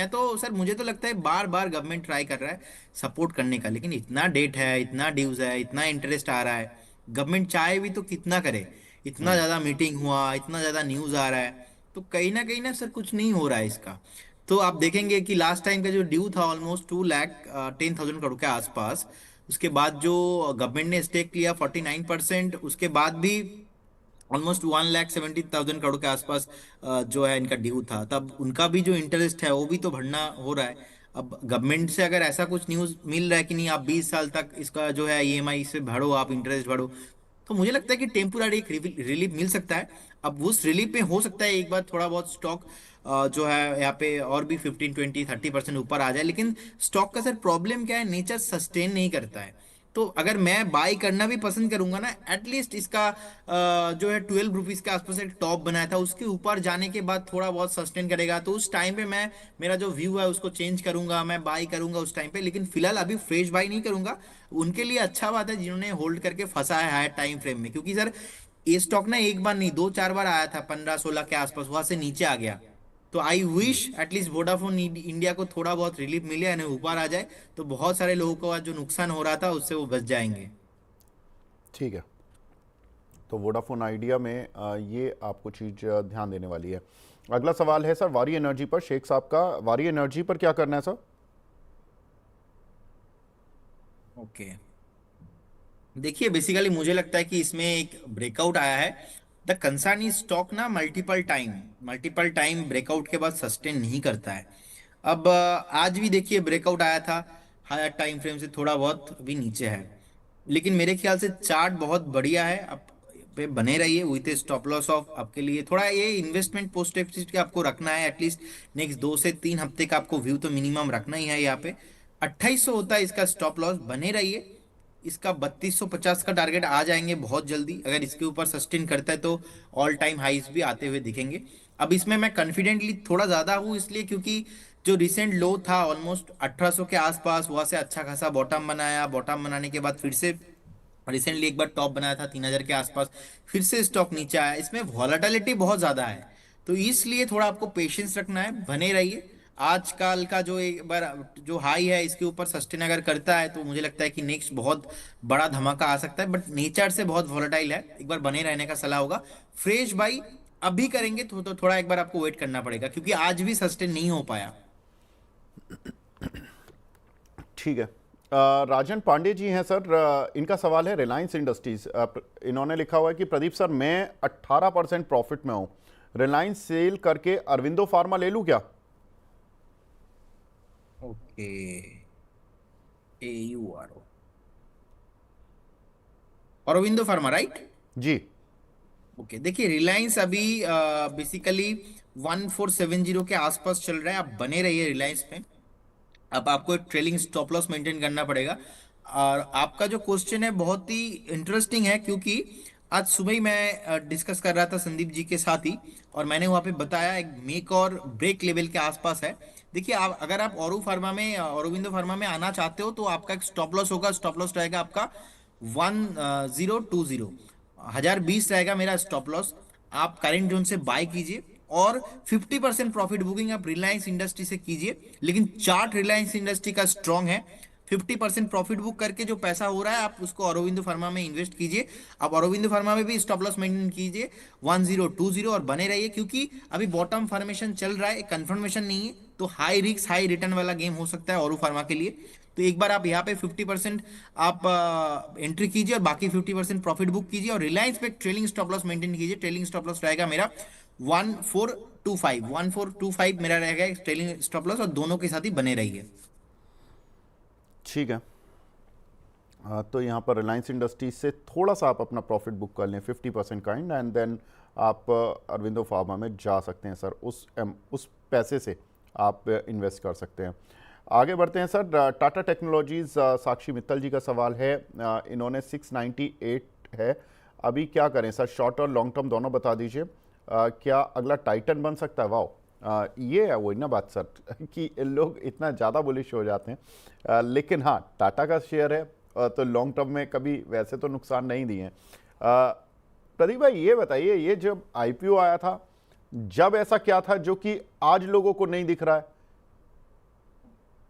तो सर मुझे तो लगता है बार बार गवर्नमेंट ट्राई कर रहा है सपोर्ट करने का, लेकिन इतना डेट है, इतना ड्यूज है, इतना इंटरेस्ट आ रहा है, गवर्नमेंट चाहे भी तो कितना करे। इतना ज्यादा मीटिंग हुआ, इतना ज्यादा न्यूज आ रहा है, तो कहीं ना सर कुछ नहीं हो रहा है इसका। तो आप देखेंगे कि लास्ट टाइम का जो ड्यू था ऑलमोस्ट 2,10,000 करोड़ के आसपास, उसके बाद जो गवर्नमेंट ने स्टेक लिया 49%, उसके बाद भी ऑलमोस्ट 1,70,000 करोड़ के आसपास जो है इनका ड्यू था। तब उनका भी जो इंटरेस्ट है वो भी तो भरना हो रहा है। अब गवर्नमेंट से अगर ऐसा कुछ न्यूज मिल रहा है कि नहीं आप 20 साल तक इसका जो है ईएमआई से भरो, आप इंटरेस्ट भरो, तो मुझे लगता है कि टेम्पोररी एक रिलीफ मिल सकता है। अब उस रिलीफ में हो सकता है एक बार थोड़ा बहुत स्टॉक जो है यहाँ पे और भी 15, 20, 30% ऊपर आ जाए, लेकिन स्टॉक का सर प्रॉब्लम क्या है, नेचर सस्टेन नहीं करता है। तो अगर मैं बाई करना भी पसंद करूंगा ना, एटलीस्ट इसका जो है 12 रुपीज के आसपास एक टॉप बनाया था, उसके ऊपर जाने के बाद थोड़ा बहुत सस्टेन करेगा, तो उस टाइम पे मैं मेरा जो व्यू है उसको चेंज करूंगा, मैं बाई करूंगा उस टाइम पे। लेकिन फिलहाल अभी फ्रेश बाई नहीं करूंगा। उनके लिए अच्छा बात है जिन्होंने होल्ड करके फंसा है हायर टाइम फ्रेम में, क्योंकि सर ये स्टॉक ना एक बार नहीं 2-4 बार आया था 15-16 के आसपास, वहां से नीचे आ गया। तो I wish at least Vodafone India को थोड़ा बहुत रिलीफ मिले, यानी ऊपर आ जाए, तो बहुत सारे लोगों को आज जो नुकसान हो रहा था उससे वो बच जाएंगे। ठीक है, तो वोडाफोन आइडिया में ये आपको चीज़ ध्यान देने वाली है। अगला सवाल है सर वारी एनर्जी पर, शेख साहब का। वारी एनर्जी पर क्या करना है सर? ओके, देखिए बेसिकली मुझे लगता है कि इसमें एक ब्रेकआउट आया है। द कंसर्न इज स्टॉक ना मल्टीपल टाइम ब्रेकआउट के बाद सस्टेन नहीं करता है। अब आज भी देखिए ब्रेकआउट आया था, हायर टाइम फ्रेम से थोड़ा बहुत अभी नीचे है, लेकिन मेरे ख्याल से चार्ट बहुत बढ़िया है। आप पे बने रहिए विथ स्टॉप लॉस ऑफ, आपके लिए थोड़ा ये इन्वेस्टमेंट पोस्ट के आपको रखना है। एटलीस्ट नेक्स्ट 2 से 3 हफ्ते का आपको व्यू तो मिनिमम रखना ही है। यहाँ पे 2800 होता है इसका स्टॉप लॉस, बने रहिए। इसका 3250 का टारगेट आ जाएंगे बहुत जल्दी, अगर इसके ऊपर सस्टेन करता है तो ऑल टाइम हाईज भी आते हुए दिखेंगे। अब इसमें मैं कॉन्फिडेंटली थोड़ा ज्यादा हूँ इसलिए क्योंकि जो रिसेंट लो था ऑलमोस्ट 1800 के आसपास, वहां से अच्छा खासा बॉटम बनाया, बॉटम बनाने के बाद फिर से रिसेंटली एक बार टॉप बनाया था 3000 के आसपास, फिर से स्टॉक नीचे आया। इसमें वॉलेटिलिटी बहुत ज्यादा है, तो इसलिए थोड़ा आपको पेशेंस रखना है, बने रहिए। आजकल का जो एक बार जो हाई है इसके ऊपर सस्टेन अगर करता है तो मुझे लगता है कि नेक्स्ट बहुत बड़ा धमाका आ सकता है, बट नेचर से बहुत वॉलेटाइल है, एक बार बने रहने का सलाह होगा। फ्रेश बाई अभी करेंगे तो थोड़ा एक बार आपको वेट करना पड़ेगा, क्योंकि आज भी सस्टेन नहीं हो पाया। ठीक है। राजन पांडे जी हैं सर, इनका सवाल है रिलायंस इंडस्ट्रीज। इन्होंने लिखा हुआ है कि प्रदीप सर मैं 18% प्रॉफिट में हूं, रिलायंस सेल करके अरविंदो फार्मा ले लूं क्या? Okay, AURO, Aurobindo pharma, right? जी। ओके, देखिए रिलायंस अभी बेसिकली 1470 के आसपास चल रहा है, आप बने रहिए रिलायंस में। अब आपको एक ट्रेलिंग स्टॉप लॉस मेंटेन करना पड़ेगा। और आपका जो क्वेश्चन है बहुत ही इंटरेस्टिंग है, क्योंकि आज सुबह ही मैं डिस्कस कर रहा था संदीप जी के साथ ही, और मैंने वहां पे बताया एक मेक और ब्रेक लेवल के आसपास है। देखिए आप अगर आप औरो फार्मा में, औरोबिंदो फार्मा में आना चाहते हो तो आपका एक स्टॉप लॉस होगा, स्टॉप लॉस रहेगा आपका 1020, 1020 रहेगा मेरा स्टॉप लॉस। आप करेंट जोन से बाय कीजिए, और 50% प्रॉफिट बुकिंग आप रिलायंस इंडस्ट्री से कीजिए, लेकिन चार्ट रिलायंस इंडस्ट्री का स्ट्रांग है। 50% प्रॉफिट बुक करके जो पैसा हो रहा है आप उसको औरोबिंदो फार्मा में इन्वेस्ट कीजिए। आप औरोबिंदो फार्मा में भी स्टॉप लॉस मेंटेन कीजिए 1020, और बने रहिए, क्योंकि अभी बॉटम फॉर्मेशन चल रहा है, कंफर्मेशन नहीं है, तो हाई रिस्क हाई रिटर्न वाला गेम हो सकता है औरो फार्मा के लिए। तो एक बार आप यहाँ पे 50% आप एंट्री कीजिए, और बाकी 50% प्रॉफिट बुक कीजिए, और रिलायंस पे ट्रेलिंग स्टॉप लॉस मेंटेन कीजिए। ट्रेलिंग स्टॉप लॉस रहेगा मेरा 1425 मेरा रहेगा ट्रेलिंग स्टॉप लॉस, और दोनों के साथ ही बने रहिए। ठीक है। तो यहाँ पर रिलायंस इंडस्ट्रीज से थोड़ा सा आप अपना प्रॉफिट बुक कर लें 50% काइंड, एंड देन आप अरविंदो फार्मा में जा सकते हैं सर। उस पैसे से आप इन्वेस्ट कर सकते हैं। आगे बढ़ते हैं सर। टाटा टेक्नोलॉजीज, साक्षी मित्तल जी का सवाल है। इन्होंने 698 है, अभी क्या करें सर? शॉर्ट और लॉन्ग टर्म दोनों बता दीजिए। क्या अगला टाइटन बन सकता है? वाओ, ये है वही ना बात सर कि लोग इतना ज़्यादा बुलिश हो जाते हैं। लेकिन हाँ, टाटा का शेयर है, तो लॉन्ग टर्म में कभी वैसे तो नुकसान नहीं दिए हैं। प्रदीप भाई ये बताइए, ये जब आईपीओ आया था, जब ऐसा क्या था जो कि आज लोगों को नहीं दिख रहा है?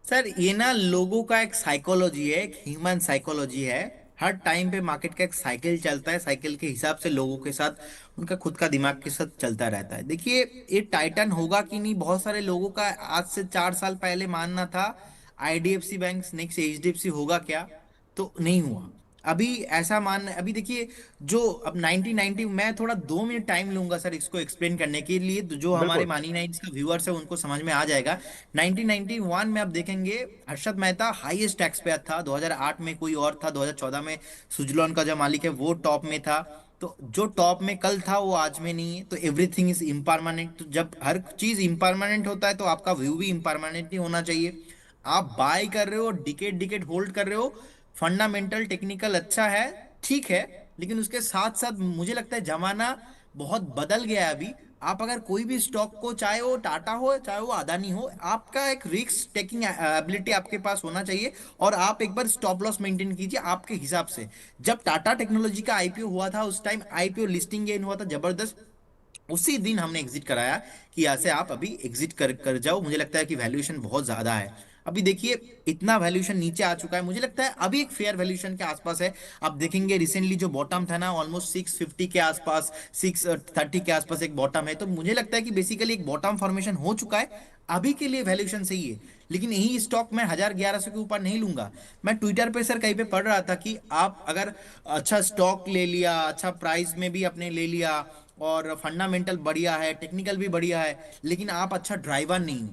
सर ये ना लोगों का एक साइकोलॉजी है, एक ह्यूमन साइकोलॉजी है। हर टाइम पे मार्केट का एक साइकिल चलता है, साइकिल के हिसाब से लोगों के साथ उनका खुद का दिमाग के साथ चलता रहता है। देखिए ये टाइटन होगा कि नहीं, बहुत सारे लोगों का आज से 4 साल पहले मानना था IDFC बैंक नेक्स्ट HDFC होगा क्या, तो नहीं हुआ। अभी ऐसा मान, अभी देखिए जो अब 1990, मैं थोड़ा 2 मिनट टाइम लूंगा सर इसको एक्सप्लेन करने के लिए, तो जो हमारे बिल्कुल। मानी नाइट्स का व्यूअर्स है उनको समझ में आ जाएगा। 1991 में आप देखेंगे हर्षद मेहता हाईएस्ट टैक्स पे था, 2008 में कोई और था, 2014 में सुजलॉन का जो मालिक है वो टॉप में था। तो जो टॉप में कल था वो आज में नहीं है, तो एवरीथिंग इज इम्परमानेंट। तो जब हर चीज इम्परमानेंट होता है तो आपका व्यू भी इम्परमानेंट ही होना चाहिए। आप बाय कर रहे हो, डिकेट डिकेट होल्ड कर रहे हो, फंडामेंटल टेक्निकल अच्छा है, ठीक है, लेकिन उसके साथ साथ मुझे लगता है जमाना बहुत बदल गया है अभी। आप अगर कोई भी स्टॉक को, चाहे वो टाटा हो चाहे वो अदानी हो, आपका एक रिस्क टेकिंग एबिलिटी आपके पास होना चाहिए, और आप एक बार स्टॉप लॉस मेंटेन कीजिए आपके हिसाब से। जब टाटा टेक्नोलॉजी का आईपीओ हुआ था उस टाइम आईपीओ लिस्टिंग गेन हुआ था जबरदस्त, उसी दिन हमने एग्जिट कराया कि ऐसे आप अभी एग्जिट कर कर जाओ। मुझे लगता है कि वैल्यूएशन बहुत ज्यादा है। अभी देखिए इतना वैल्यूएशन नीचे आ चुका है, मुझे लगता है अभी एक फेयर वैल्यूएशन के आसपास है। आप देखेंगे रिसेंटली जो बॉटम था ना ऑलमोस्ट 650 के आसपास, 630 के आसपास एक बॉटम है, तो मुझे लगता है कि बेसिकली एक बॉटम फॉर्मेशन हो चुका है। अभी के लिए वैल्यूएशन सही है, लेकिन यही स्टॉक मैं 1000-1100 के ऊपर नहीं लूंगा। मैं ट्विटर पे सर कहीं पे पढ़ रहा था कि आप अगर अच्छा स्टॉक ले लिया, अच्छा प्राइस में भी आपने ले लिया, और फंडामेंटल बढ़िया है, टेक्निकल भी बढ़िया है, लेकिन आप अच्छा ड्राइवर नहीं हो,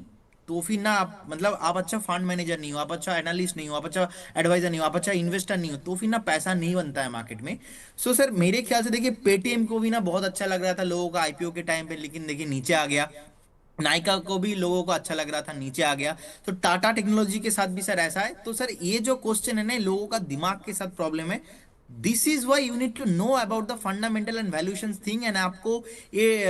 तो फिर ना आप मतलब आप अच्छा फंड मैनेजर नहीं हो, आप अच्छा एनालिस्ट नहीं हो, आप अच्छा एडवाइजर नहीं हो, आप अच्छा इन्वेस्टर नहीं हो, तो फिर ना पैसा नहीं बनता है मार्केट में। सो सर मेरे ख्याल से देखिए पेटीएम को भी ना बहुत अच्छा लग रहा था लोगों का आईपीओ के टाइम पे, लेकिन देखिए नीचे आ गया। नायका को भी लोगों को अच्छा लग रहा था, नीचे आ गया। तो टाटा टेक्नोलॉजी के साथ भी सर ऐसा है। तो सर ये जो क्वेश्चन है ना, लोगों का दिमाग के साथ प्रॉब्लम है। This is why you need to know about the fundamental and valuation thing. And आपको ये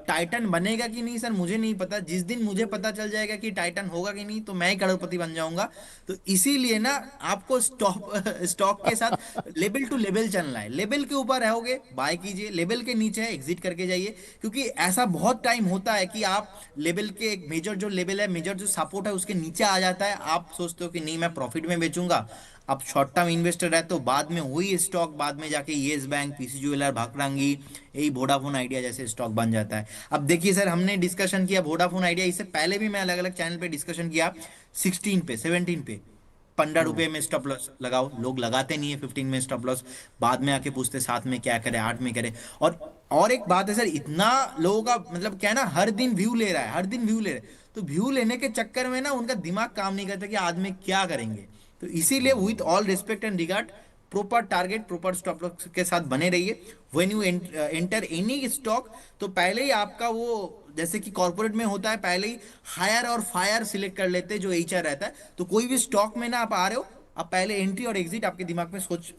टाइटन बनेगा कि नहीं सर मुझे नहीं पता, जिस दिन मुझे पता चल जाएगा कि टाइटन होगा कि नहीं तो मैं ही करोड़पति बन जाऊंगा। तो इसीलिए ना आपको स्टॉक स्टॉक के साथ लेवल टू लेवल चलना है। लेवल के ऊपर रहोगे बाय कीजिए, लेवल के नीचे है एग्जिट करके जाइए। क्योंकि ऐसा बहुत टाइम होता है कि आप लेवल के एक मेजर जो लेवल है, मेजर जो सपोर्ट है उसके नीचे आ जाता है, आप सोचते हो कि नहीं मैं प्रॉफिट में बेचूंगा। आप शॉर्ट टर्म इन्वेस्टर है तो बाद में वही स्टॉक बाद में जाके येस बैंक, पीसी ज्वेलर, भाकरांगी, यही वोडाफोन आइडिया जैसे स्टॉक बन जाता है। अब देखिए सर, हमने डिस्कशन किया वोडाफोन आइडिया, इससे पहले भी मैं अलग अलग चैनल पे डिस्कशन किया 16 पे 17 पे 15 रुपए में स्टॉप लॉस लगाओ। लोग लगाते नहीं है 15 में स्टॉप लॉस, बाद में आके पूछते साथ में क्या करे 8 में करे। और एक बात है सर, इतना लोगों का मतलब क्या है ना, हर दिन व्यू ले रहा है, हर दिन व्यू ले रहा है, तो व्यू लेने के चक्कर में ना उनका दिमाग काम नहीं करता कि आज में क्या करेंगे। तो इसीलिए with all respect and regard, proper target proper stop loss के साथ बने रहिए। When you enter any stock, तो पहले ही आपका वो, जैसे कि कॉर्पोरेट में होता है, पहले ही हायर और फायर सिलेक्ट कर लेते हैं जो एचआर रहता है। तो कोई भी स्टॉक में ना आप आ रहे हो, आप पहले एंट्री और एग्जिट आपके दिमाग में सोच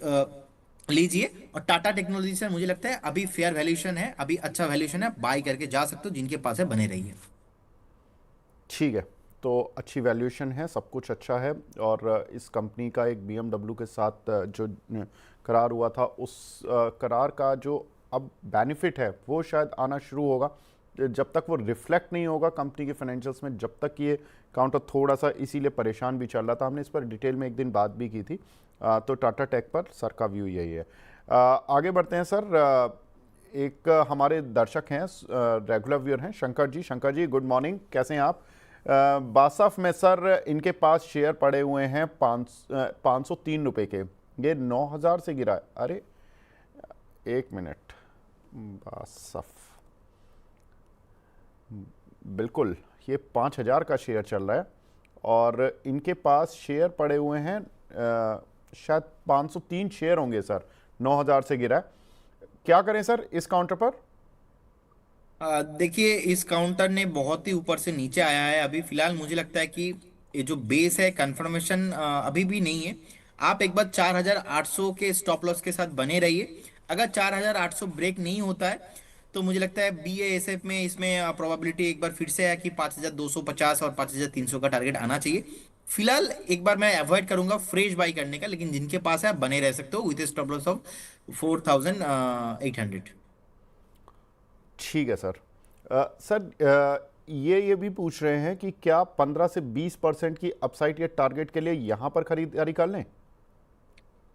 लीजिए। और टाटा टेक्नोलॉजी से मुझे लगता है अभी फेयर वैल्यूएशन है, अभी अच्छा वैल्यूएशन है, बाय करके जा सकते हो, जिनके पास है बने रहिए। ठीक है, तो अच्छी वैल्यूएशन है, सब कुछ अच्छा है। और इस कंपनी का एक BMW के साथ जो करार हुआ था, उस करार का जो अब बेनिफिट है वो शायद आना शुरू होगा। जब तक वो रिफ्लेक्ट नहीं होगा कंपनी के फाइनेंशियल्स में, जब तक ये काउंटर थोड़ा सा इसीलिए परेशान भी चल रहा था। हमने इस पर डिटेल में एक दिन बात भी की थी। तो टाटा टेक पर सर का व्यू यही है। आगे बढ़ते हैं सर। एक हमारे दर्शक हैं, रेगुलर व्यूअर हैं, शंकर जी। शंकर जी गुड मॉर्निंग, कैसे हैं आप? बासफ में सर इनके पास शेयर पड़े हुए हैं 503 रुपये के, ये 9,000 से गिरा है। अरे एक मिनट, बासफ बिल्कुल ये 5,000 का शेयर चल रहा है और इनके पास शेयर पड़े हुए हैं शायद 503 शेयर होंगे सर, 9,000 से गिरा है। क्या करें सर इस काउंटर पर? देखिए इस काउंटर ने बहुत ही ऊपर से नीचे आया है अभी फिलहाल। मुझे लगता है कि ये जो बेस है कंफर्मेशन अभी भी नहीं है। आप एक बार 4,800 के स्टॉप लॉस के साथ बने रहिए। अगर 4,800 ब्रेक नहीं होता है तो मुझे लगता है BASF में इसमें प्रोबेबिलिटी एक बार फिर से है कि 5,250 और 5,300 का टारगेट आना चाहिए। फिलहाल एक बार मैं अवॉइड करूंगा फ्रेश बाई करने का, लेकिन जिनके पास है आप बने रह सकते हो विद स्टॉप लॉस ऑफ 4,800। ठीक है सर। सर ये भी पूछ रहे हैं कि क्या 15 से 20% की अपसाइड या टारगेट के लिए यहाँ पर खरीदारी कर लें?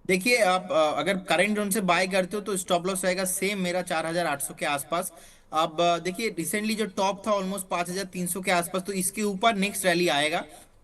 देखिए आप अगर करंट जोन से बाय करते हो तो स्टॉप लॉस रहेगा सेम मेरा 4,800 के आसपास। अब देखिए रिसेंटली जो टॉप था ऑलमोस्ट 5,300 के आसपास, तो इसके ऊपर नेक्स्ट रैली आएगा।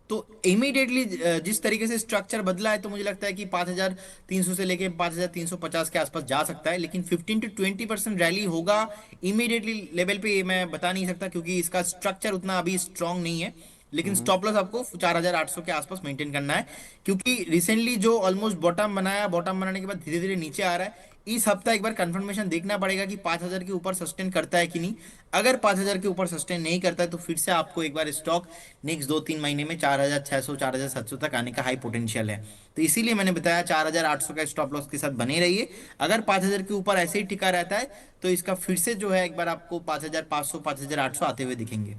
तो इमीडिएटली जिस तरीके से स्ट्रक्चर बदला है, तो मुझे लगता है कि 5,300 से लेके 5,350 के आसपास जा सकता है। लेकिन 15 to 20% रैली होगा इमीडिएटली लेवल पे, ये मैं बता नहीं सकता क्योंकि इसका स्ट्रक्चर उतना अभी स्ट्रांग नहीं है। लेकिन स्टॉप लॉस आपको 4,800 के आसपास मेंटेन करना है। क्योंकि रिसेंटली जो ऑलमोस्ट बॉटम बनाया, बॉटम बनाने के बाद धीरे धीरे नीचे आ रहा है। इस हफ्ता एक बार कंफर्मेशन देखना पड़ेगा कि 5,000 के ऊपर सस्टेन करता है कि नहीं। अगर 5,000 के ऊपर सस्टेन नहीं करता है तो फिर से आपको एक बार स्टॉक नेक्स्ट 2-3 महीने में 4,600 4,700 तक आने का हाई पोटेंशियल है। तो इसीलिए मैंने बताया 4,800 का स्टॉप लॉस के साथ बने रहिए। अगर 5,000 के ऊपर ऐसे ही टिका रहता है तो इसका फिर से जो है एक बार आपको 5,500 5,800 आते हुए दिखेंगे।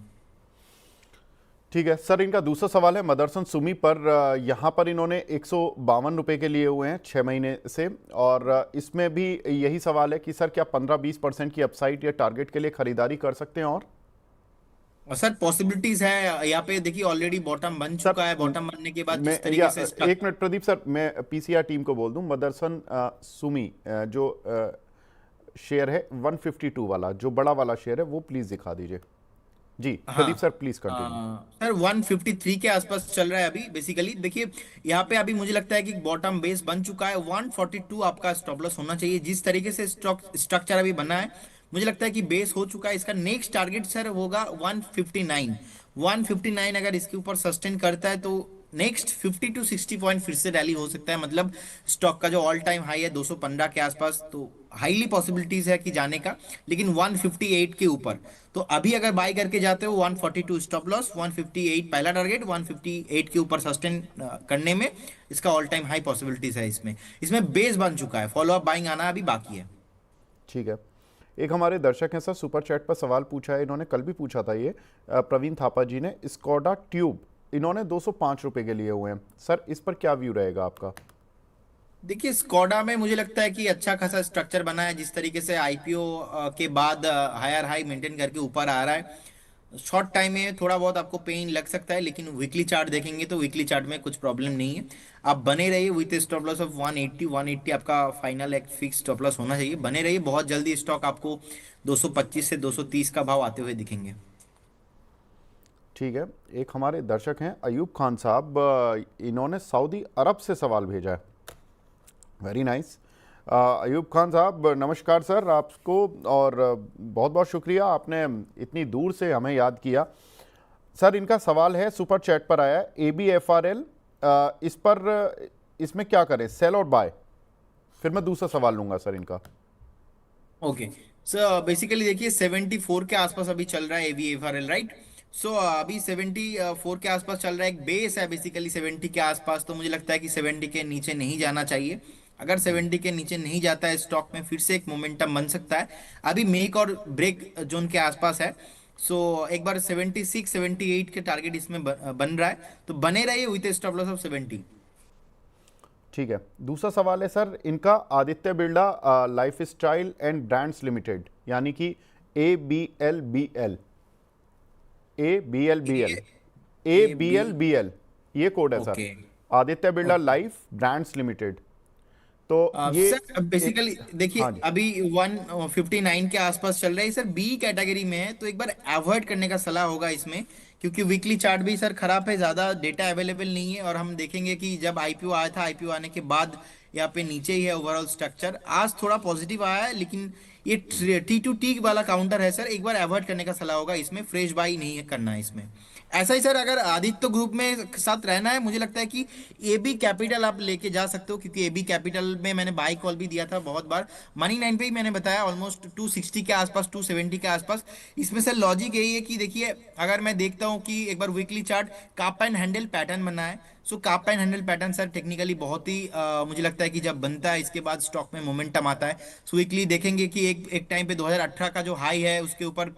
ठीक है सर, इनका दूसरा सवाल है मदरसन सुमी पर। यहाँ पर इन्होंने 152 रुपये के लिए हुए हैं 6 महीने से, और इसमें भी यही सवाल है कि सर क्या 15-20% की अपसाइड या टारगेट के लिए खरीदारी कर सकते हैं? और सर पॉसिबिलिटीज है यहाँ पे, देखिए ऑलरेडी बॉटम बन सर चुका है। बॉटम बनने के बाद मैं जिस तरीके से एक मिनट प्रदीप सर, मैं पीसीआर टीम को बोल दूं, मदरसन सुमी जो शेयर है 152 वाला, जो बड़ा वाला शेयर है, वो प्लीज दिखा दीजिए। जी प्रदीप हाँ सर प्लीज कंटिन्यू। सर 153 के आसपास चल रहा है अभी बेसिकली। देखिए यहाँ पे अभी मुझे लगता है कि बॉटम बेस बन चुका है। 142 आपका स्टॉप लॉस होना चाहिए। जिस तरीके से स्टॉक स्ट्रक्चर अभी बना है, मुझे लगता है कि बेस हो चुका है। इसका नेक्स्ट टारगेट सर होगा 159। 159 अगर इसके ऊपर सस्टेन करता है तो नेक्स्ट 50 टू 60 पॉइंट फिर से रैली हो सकता है, मतलब स्टॉक का जो ऑल टाइम हाई है 215 के आसपास, तो हाईली पॉसिबिलिटीज है कि जाने का, लेकिन 158 के ऊपर। तो अभी अगर बाय करके जाते हो 142 स्टॉप लॉस, 158 पहला टारगेट, 158 के ऊपर सस्टेन करने में इसका ऑल टाइम हाई पॉसिबिलिटीज है। इसमें इसमें बेस बन चुका है, फॉलो अप बाइंग आना अभी बाकी है। ठीक है। एक हमारे दर्शक हैं सर, सुपर चैट पर सवाल पूछा है, इन्होंने कल भी पूछा था ये, प्रवीण थापा जी ने, स्कोडा ट्यूब इन्होंने 205 रुपए के लिए हुए हैं सर, इस पर क्या व्यू रहेगा आपका? देखिए स्कोडा में मुझे लगता है कि अच्छा खासा स्ट्रक्चर बना है, जिस तरीके से आईपीओ के बाद हायर हाई मेंटेन करके ऊपर आ रहा है। शॉर्ट टाइम में थोड़ा बहुत आपको पेन लग सकता है, लेकिन वीकली चार्ट देखेंगे तो वीकली चार्ट में कुछ प्रॉब्लम नहीं है। आप बने रहिए विथ स्टॉप लॉस ऑफ 180, 180 आपका फाइनल एक फिक्स स्टॉप लॉस होना चाहिए। बने रहिए, बहुत जल्दी स्टॉक आपको 225 से 230 का भाव आते हुए दिखेंगे। ठीक है। एक हमारे दर्शक हैं अयूब खान साहब, इन्होंने सऊदी अरब से सवाल भेजा है। Very nice. अयूब खान साहब नमस्कार सर आपको, और बहुत बहुत शुक्रिया आपने इतनी दूर से हमें याद किया। सर इनका सवाल है, सुपर चैट पर आया है, ABFRL, इस पर इसमें क्या करें, सेल और बाय? फिर मैं दूसरा सवाल लूंगा सर इनका। ओके सो बेसिकली देखिए 74 के आसपास अभी चल रहा है AVFRL, राइट। सो अभी 74 के आसपास चल रहा है, एक बेस है बेसिकली 70 के आसपास, तो मुझे लगता है कि 70 के नीचे नहीं जाना चाहिए। अगर 70 के नीचे नहीं जाता है स्टॉक में, फिर से एक मोमेंटम बन सकता है। अभी मेक और ब्रेक जोन के आसपास है। सो एक बार 76 78 के टारगेट इसमें बन रहा है, तो बने रहिए विथ स्टॉप लॉस ऑफ 70। ठीक है। दूसरा सवाल है सर इनका, Aditya Birla lifestyle and brands limited, यानी कि ABLBL, ABLBL, A B ABLBL, ये कोड है sir, okay Aditya Birla life brands limited. तो ये सर एक, बेसिकली देखिए हाँ जी, अभी 159 के आसपास चल रहा है सर, बी कैटेगरी में है, तो एक बार अवॉइड करने का सलाह होगा इसमें। क्योंकि वीकली चार्ट भी सर खराब है, ज्यादा डेटा अवेलेबल नहीं है, और हम देखेंगे कि जब आईपीओ आया था, आईपीओ आने के बाद यहाँ पे नीचे ही है ओवरऑल स्ट्रक्चर। आज थोड़ा पॉजिटिव आया है, लेकिन ये T2T वाला काउंटर है सर, एक बार अवॉइड करने का सलाह होगा इसमें, फ्रेश बाई नहीं करना है इसमें। ऐसा ही सर अगर आदित्य ग्रुप में साथ रहना है, मुझे लगता है कि AB कैपिटल आप लेके जा सकते हो, क्योंकि AB कैपिटल में मैंने बाई कॉल भी दिया था बहुत बार, मनी लाइन पे ही मैंने बताया, ऑलमोस्ट 260 के आसपास, 270 के आसपास। इसमें सर लॉजिक यही है कि देखिए अगर मैं देखता हूँ कि एक बार weekly chart cup and handle pattern बना है। So cup and handle pattern sir technically बहुत ही मुझे लगता है कि जब बनता है इसके बाद स्टॉक में मोमेंटम आता है। सो वीकली देखेंगे कि एक टाइम पे 2018 का जो हाई है उसके ऊपर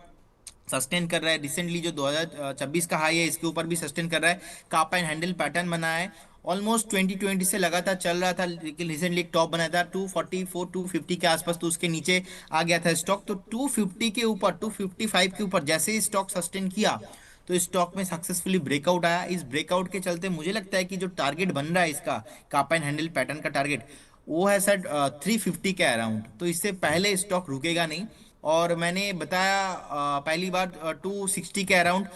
सस्टेन कर रहा है, रिसेंटली जो 2026 का हाई है इसके ऊपर भी सस्टेन कर रहा है, काप एंड हैंडल पैटर्न बना है। ऑलमोस्ट 2020 से लगातार चल रहा था, लेकिन रिसेंटली एक टॉप बनाया था 244 250 के आसपास, तो उसके नीचे आ गया था स्टॉक। तो 250 के ऊपर, 255 के ऊपर जैसे ही स्टॉक सस्टेन किया, तो स्टॉक में सक्सेसफुली ब्रेकआउट आया। इस ब्रेकआउट के चलते मुझे लगता है कि जो टारगेट बन रहा है इसका, काप एंड हैंडल पैटर्न का टारगेट, वो है सर 350 के अराउंड, तो इससे पहले स्टॉक रुकेगा नहीं। और मैंने बताया पहली बार 260 के अराउंड,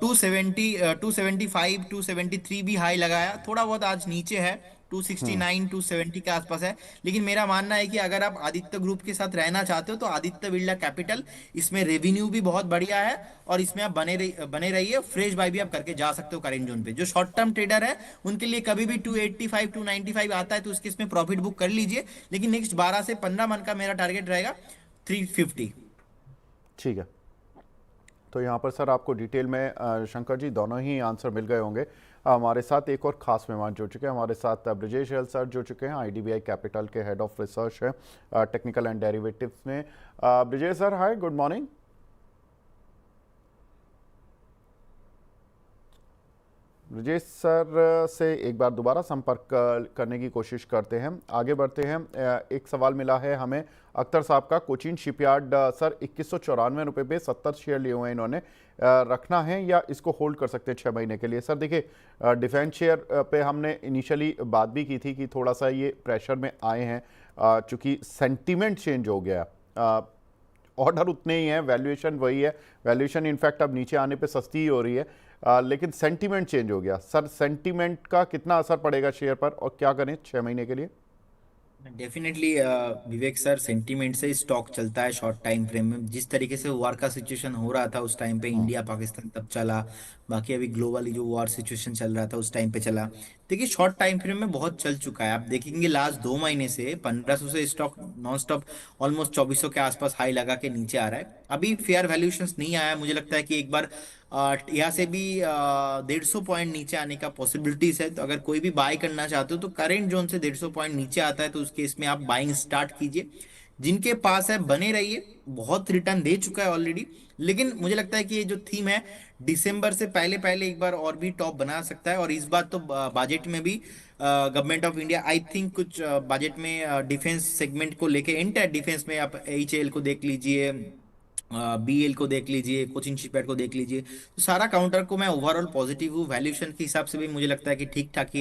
270 275 273 भी हाई लगाया, थोड़ा बहुत आज नीचे है, 269 270 के आसपास है। लेकिन मेरा मानना है कि अगर आप आदित्य ग्रुप के साथ रहना चाहते हो तो आदित्य बिरला कैपिटल, इसमें रेवेन्यू भी बहुत बढ़िया है, और इसमें आप बने रहिए, फ्रेश बाय भी आप करके जा सकते हो करेंट जोन पे। जो शॉर्ट टर्म ट्रेडर है उनके लिए कभी भी 285 295 आता है तो उसके इसमें प्रॉफिट बुक कर लीजिए, लेकिन नेक्स्ट 12 से 15 मंथ का मेरा टारगेट रहेगा 350। ठीक है। तो यहाँ पर सर आपको डिटेल में शंकर जी दोनों ही आंसर मिल गए होंगे। हमारे साथ एक और ख़ास मेहमान जुड़ चुके हैं, हमारे साथ ब्रजेश एल सर जुड़ चुके हैं, IDBI कैपिटल के हेड ऑफ रिसर्च है टेक्निकल एंड डेरिवेटिव्स में। Brajesh sir hi, good morning. Brajesh sir से एक बार दोबारा संपर्क करने की कोशिश करते हैं, आगे बढ़ते हैं। एक सवाल मिला है हमें अख्तर साहब का, कोचीन शिपयार्ड सर 2194 रुपये पे 70 शेयर लिए हुए हैं इन्होंने, रखना है या इसको होल्ड कर सकते हैं 6 महीने के लिए? सर देखिए डिफेंस शेयर पे हमने इनिशियली बात भी की थी कि थोड़ा सा ये प्रेशर में आए हैं, चूँकि सेंटीमेंट चेंज हो गया, ऑर्डर उतने ही हैं, वैल्यूएशन वही है, वैल्यूएशन इनफैक्ट अब नीचे आने पे सस्ती ही हो रही है, लेकिन सेंटीमेंट चेंज हो गया। सर सेंटीमेंट का कितना असर पड़ेगा शेयर पर, और क्या करें 6 महीने के लिए? डेफिनेटली विवेक सर, सेंटीमेंट से स्टॉक चलता है शॉर्ट टाइम फ्रेम में। जिस तरीके से वॉर का सिचुएशन हो रहा था उस टाइम पे हम्म। इंडिया पाकिस्तान तब चला, बाकी अभी ग्लोबली जो वॉर सिचुएशन चल रहा था उस टाइम पे चला। देखिए शॉर्ट टाइम फ्रेम में बहुत चल चुका है। आप देखेंगे लास्ट 2 महीने से 1500 से स्टॉक नॉन स्टॉप ऑलमोस्ट 2400 के आसपास हाई लगा के नीचे आ रहा है। अभी फेयर वैल्यूएशंस नहीं आया, मुझे लगता है कि एक बार यहाँ से भी 150 पॉइंट नीचे आने का पॉसिबिलिटीज है। तो अगर कोई भी बाय करना चाहते हो तो करेंट जोन से 150 पॉइंट नीचे आता है तो उस केस में आप बाइंग स्टार्ट कीजिए। जिनके पास है बने रहिए, बहुत रिटर्न दे चुका है ऑलरेडी। लेकिन मुझे लगता है कि ये जो थीम है दिसंबर से पहले पहले एक बार और भी टॉप बना सकता है। और इस बार तो बजट में भी government of India I think कुछ बजट में डिफेंस सेगमेंट को लेके, इंटर डिफेंस में आप एचएएल को देख लीजिए, बीएल को देख लीजिए, कोचिंग शिपयार्ड को देख लीजिए। तो सारा काउंटर को मैं ओवरऑल पॉजिटिव हूँ। वैल्यूएशन के हिसाब से भी मुझे लगता है कि ठीक ठाक ही है।